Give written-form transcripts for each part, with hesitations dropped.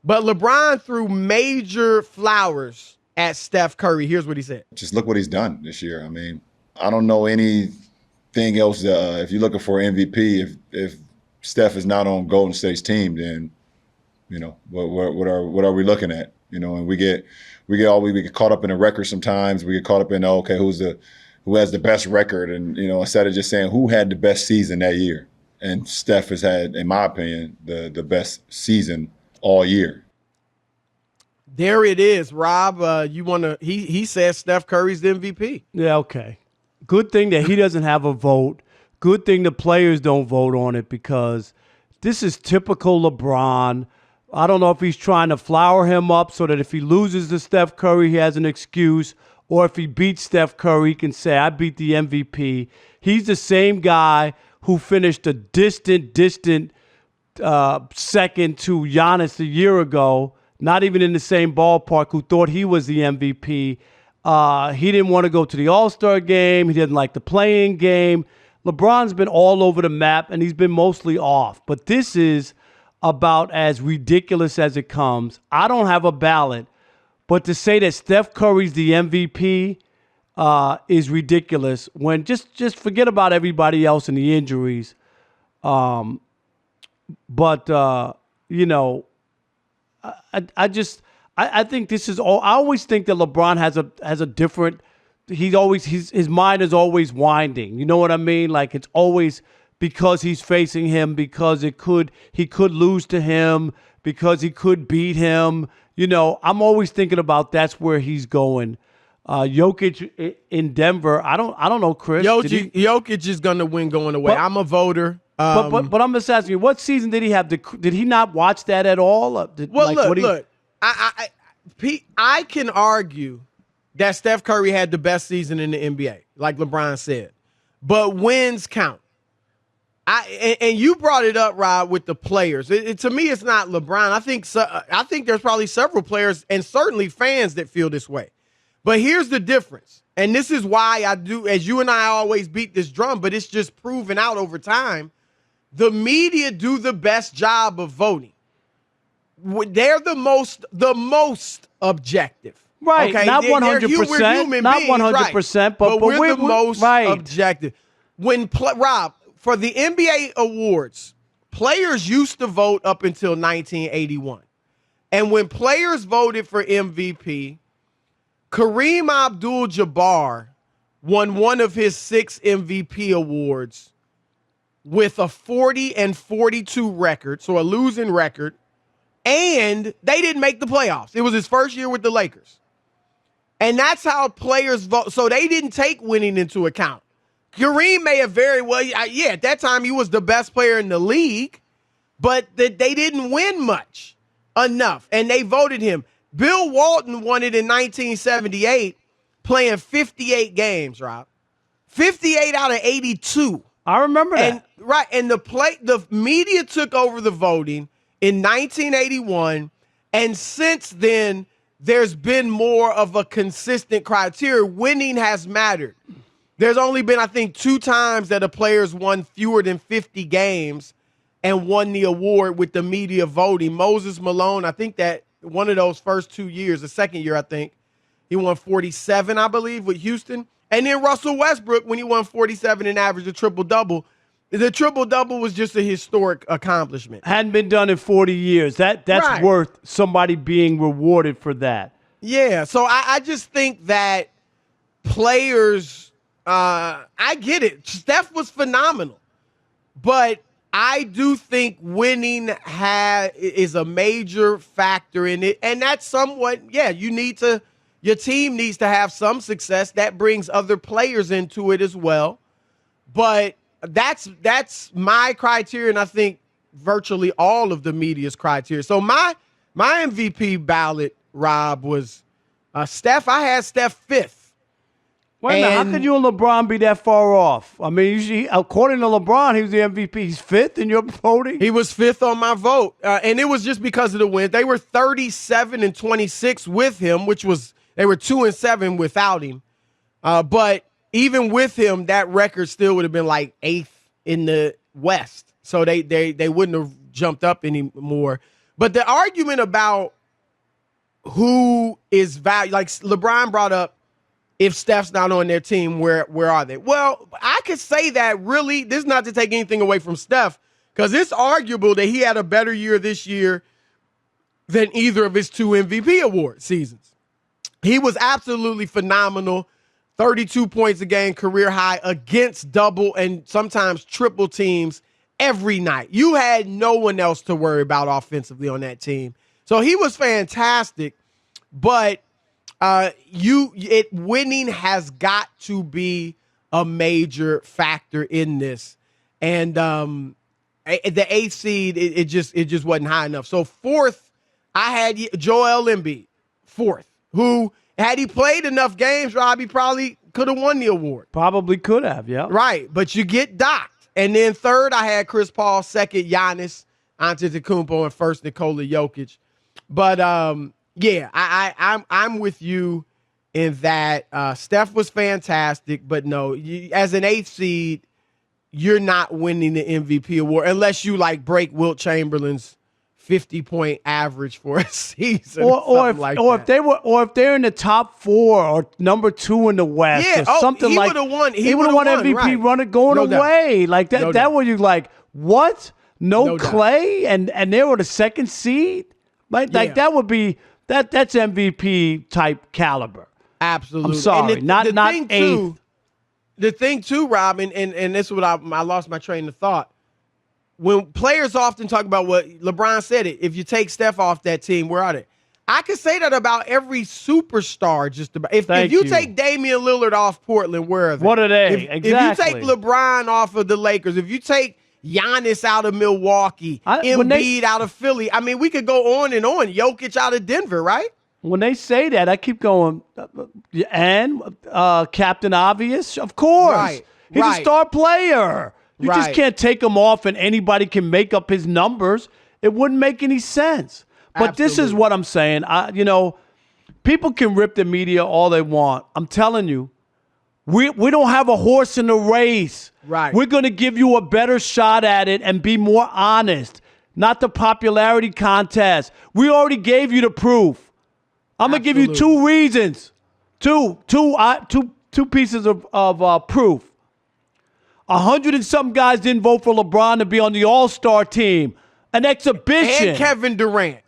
But LeBron threw major flowers at Steph Curry. Here's what he said. Just look what he's done this year. I mean, I don't know anything else. If you're looking for MVP, if Steph is not on Golden State's team, then what are we looking at? And we get caught up in the record sometimes. We get caught up in who has the best record, and instead of just saying who had the best season that year. And Steph has had, in my opinion, the best season all year. There it is, Rob. He says Steph Curry's the MVP. Yeah, okay. Good thing that he doesn't have a vote. Good thing the players don't vote on it, because this is typical LeBron. I don't know if he's trying to flower him up so that if he loses to Steph Curry, he has an excuse, or if he beats Steph Curry, he can say, I beat the MVP. He's the same guy who finished a distant second to Giannis a year ago, not even in the same ballpark, who thought he was the MVP. He didn't want to go to the All-Star game. He didn't like the playing game. LeBron's been all over the map, and he's been mostly off. But this is about as ridiculous as it comes. I don't have a ballot, but to say that Steph Curry's the MVP is ridiculous. When just forget about everybody else and the injuries. I think this is all. I always think that LeBron has a different. His mind is always winding. You know what I mean? Like, it's always because he's facing him, because he could lose to him, because he could beat him. I'm always thinking about that's where he's going. Jokic in Denver. I don't know, Chris. Jokic is going to win going away. I'm a voter. But I'm just asking you, what season did he have? Did he not watch that at all? Look. I can argue that Steph Curry had the best season in the NBA, like LeBron said. But wins count. And you brought it up, Rob, with the players. To me, it's not LeBron. I think there's probably several players and certainly fans that feel this way. But here's the difference. And this is why I do, as you and I always beat this drum, but it's just proven out over time. The media do the best job of voting. They're the most objective. Right, okay? Not 100%. Not 100%, right. but we're the most objective. Rob, for the NBA awards, players used to vote up until 1981. And when players voted for MVP, Kareem Abdul-Jabbar won one of his 6 MVP awards with a 40-42 record, so a losing record, and they didn't make the playoffs. It was his first year with the Lakers. And that's how players vote. So they didn't take winning into account. Kareem may have very well, at that time he was the best player in the league, but they didn't win much enough, and they voted him. Bill Walton won it in 1978, playing 58 games, Rob. 58 out of 82. I remember that. And the media took over the voting in 1981, and since then, there's been more of a consistent criteria. Winning has mattered. There's only been, I think, 2 times that a player's won fewer than 50 games and won the award with the media voting. Moses Malone, I think that one of those first 2 years, the second year, I think, he won 47, I believe, with Houston. And then Russell Westbrook, when he won 47 and averaged a triple-double, the triple-double was just a historic accomplishment. Hadn't been done in 40 years. That's right. Worth somebody being rewarded for that. Yeah, so I just think that players, I get it. Steph was phenomenal. But I do think winning is a major factor in it. And that's somewhat, your team needs to have some success. That brings other players into it as well. But that's my criteria, and I think virtually all of the media's criteria. So my MVP ballot, Rob, was Steph. I had Steph 5th. Wait a minute, how could you and LeBron be that far off? I mean, usually, according to LeBron, he was the MVP. He's 5th in your voting? He was 5th on my vote, and it was just because of the win. They were 37-26 with him, they were 2-7 without him. But even with him, that record still would have been like 8th in the West. So they wouldn't have jumped up anymore. But the argument about who is value, like LeBron brought up, if Steph's not on their team, where are they? Well, I could say that really, this is not to take anything away from Steph, because it's arguable that he had a better year this year than either of his 2 MVP award seasons. He was absolutely phenomenal. 32 points a game, career high against double and sometimes triple teams every night. You had no one else to worry about offensively on that team. So he was fantastic, but winning has got to be a major factor in this. And the 8th seed, it just wasn't high enough. So 4th, I had Joel Embiid, 4th, who, had he played enough games, Rob, he probably could have won the award. Probably could have, yeah. Right, but you get docked. And then 3rd, I had Chris Paul, 2nd, Giannis Antetokounmpo, and 1st, Nikola Jokic. But yeah, I'm with you in that Steph was fantastic, but no, as an 8th seed, you're not winning the MVP award unless you like break Wilt Chamberlain's 50-point average for a season, or if they're in the top 4 or number 2 in the West, or something he like would have won. He would have won MVP right. runner going away like that. No that doubt. was you like what? No Clay, doubt. and they were the 2nd seed. Like that would be that's MVP type caliber. Absolutely. I'm sorry, and not 8th. The thing too, Rob, and this is what I lost my train of thought. When players often talk about what LeBron said, if you take Steph off that team, where are they? I could say that about every superstar. Just about if you take Damian Lillard off Portland, where are they? What are they? Exactly. If you take LeBron off of the Lakers, if you take Giannis out of Milwaukee, Embiid out of Philly, I mean, we could go on and on. Jokic out of Denver, right? When they say that, I keep going. And Captain Obvious, of course. Right. He's a star player. You just can't take him off and anybody can make up his numbers. It wouldn't make any sense. But This is what I'm saying. People can rip the media all they want. I'm telling you, we don't have a horse in the race. Right. We're going to give you a better shot at it and be more honest, not the popularity contest. We already gave you the proof. I'm going to give you 2 reasons, two pieces of proof. 100 and some guys didn't vote for LeBron to be on the All-Star team. An exhibition. And Kevin Durant.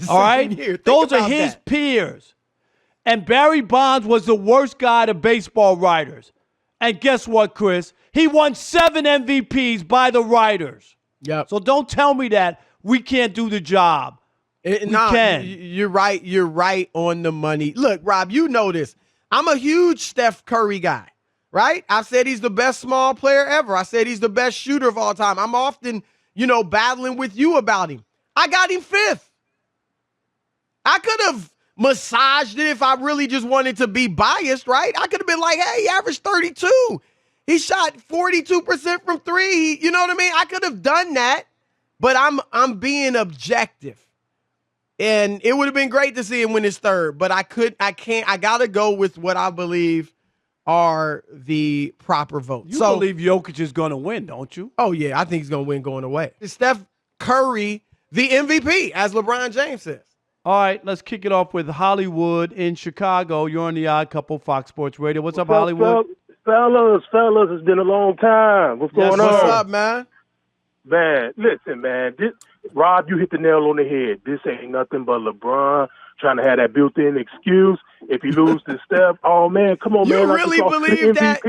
All right? Those are his peers. And Barry Bonds was the worst guy to baseball writers. And guess what, Chris? He won 7 MVPs by the writers. Yep. So don't tell me that we can't do the job. We can. You're right. You're right on the money. Look, Rob, you know this. I'm a huge Steph Curry guy. Right? I've said he's the best small player ever. I said he's the best shooter of all time. I'm often, battling with you about him. I got him 5th. I could have massaged it if I really just wanted to be biased, right? I could have been like, hey, he averaged 32. He shot 42% from 3. You know what I mean? I could have done that, but I'm being objective. And it would have been great to see him win his 3rd, but I got to go with what I believe are the proper votes. You believe Jokic is going to win, don't you? Oh, yeah. I think he's going to win going away. Steph Curry, the MVP, as LeBron James says. All right, let's kick it off with Hollywood in Chicago. You're on the Odd Couple, Fox Sports Radio. What's up, Hollywood? Fellas, it's been a long time. What's going on? What's up, man? Man, listen, man. Rob, you hit the nail on the head. This ain't nothing but LeBron trying to have that built-in excuse. If he loses to Steph, oh, man, come on, man. You really believe that?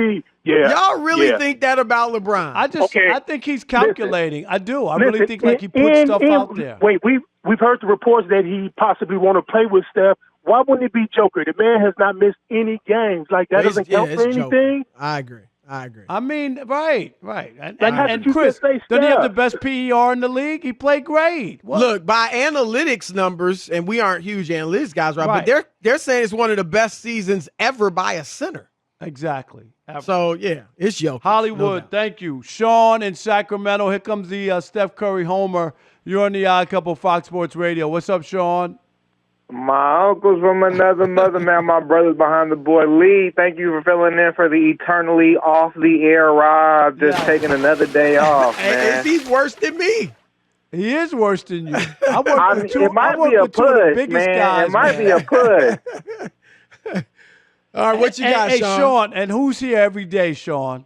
Yeah. Y'all really think that about LeBron? I think he's calculating. Listen, I do. I really think he puts stuff out there. Wait, we've heard the reports that he possibly want to play with Steph. Why wouldn't it be Joker? The man has not missed any games. Like, that doesn't count for anything. I agree. I mean, right. And Chris, doesn't he have the best PER in the league? He played great. What? Look, by analytics numbers, and we aren't huge analytics guys, right? But they're saying it's one of the best seasons ever by a center. Exactly. So, yeah, it's Jokic. Hollywood, thank you. Sean in Sacramento. Here comes the Steph Curry homer. You're on the Odd Couple, Fox Sports Radio. What's up, Sean? My uncle's from another mother, man. My brother's behind the boy Lee. Thank you for filling in for the eternally off the air Rob. Just taking another day off, man. He's worse than me. He is worse than you. I work with two. It might I work be a with two of the push, biggest man. guys. It might man. be a push. All right, what you got, Hey, Sean? Sean, and who's here every day, Sean?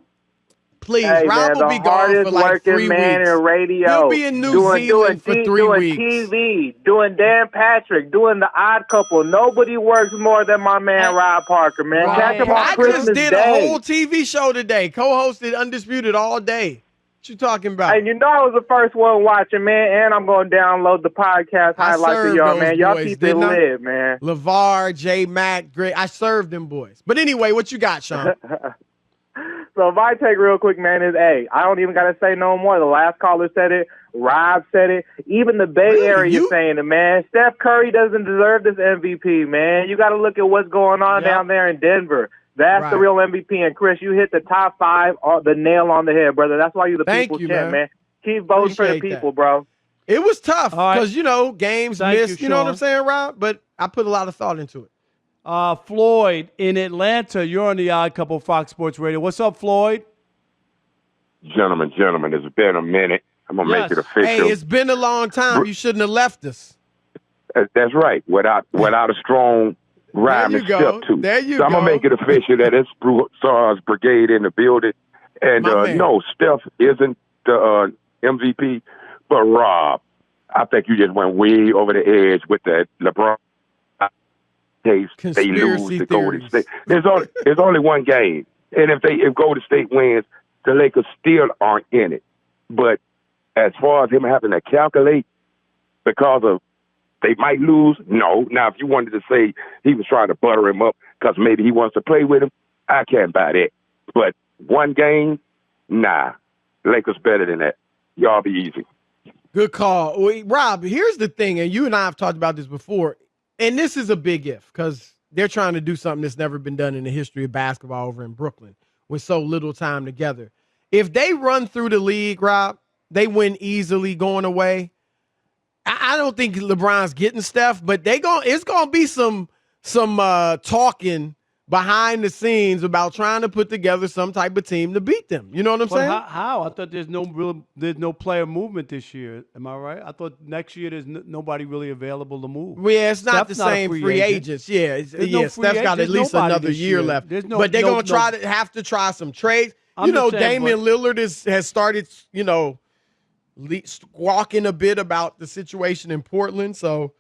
Please, Hey, Rob man, will the be gone hardest for like working 3 man weeks. in radio. He'll be in New Zealand for 3 doing weeks. TV, doing Dan Patrick, doing The Odd Couple. Nobody works more than my man Rob Parker, man. Catch him on I Christmas just did Day. a whole TV show today, co-hosted Undisputed all day. What you talking about? And you know I was the first one watching, man, and I'm going to download the podcast highlights of y'all, man. Y'all keep it lit, man. LeVar, J. Mac, great. I served them boys. But anyway, what you got, Sean? So my take real quick, man, is, hey, I don't even got to say no more. The last caller said it. Rob said it. Even the Bay Area saying it, man. Steph Curry doesn't deserve this MVP, man. You got to look at what's going on down there in Denver. That's the real MVP. And, Chris, you hit the top 5, the nail on the head, brother. That's why you're the people's champ, man. Keep voting for the people, bro. It was tough because, games missed. You know what I'm saying, Rob? But I put a lot of thought into it. Floyd in Atlanta, you're on the Odd Couple Fox Sports Radio. What's up, Floyd? Gentlemen, it's been a minute. I'm going to make it official. Hey, it's been a long time. You shouldn't have left us. That's right. Without a strong rhyme and step to. There you go. I'm going to make it official that it's Broussard's brigade in the building. And no, Steph isn't the MVP, but Rob, I think you just went way over the edge with that LeBron case. They lose to Golden State. There's only one game. And if Golden State wins, the Lakers still aren't in it. But as far as him having to calculate because of they might lose, no. Now, if you wanted to say he was trying to butter him up because maybe he wants to play with him, I can't buy that. But one game, nah. Lakers better than that. Y'all be easy. Good call. Well, Rob, here's the thing, and you and I have talked about this before, and this is a big if because they're trying to do something that's never been done in the history of basketball over in Brooklyn with so little time together. If they run through the league, Rob, they win easily going away. I don't think LeBron's getting Steph, but it's gonna be some talking behind the scenes about trying to put together some type of team to beat them. You know what I'm saying? How? I thought there's no player movement this year. Am I right? I thought next year there's nobody really available to move. Well, yeah, it's not Steph's the same free agents. Yeah, Steph's got at least another year left. But they're gonna have to try some trades. Damian Lillard has started, squawking a bit about the situation in Portland. So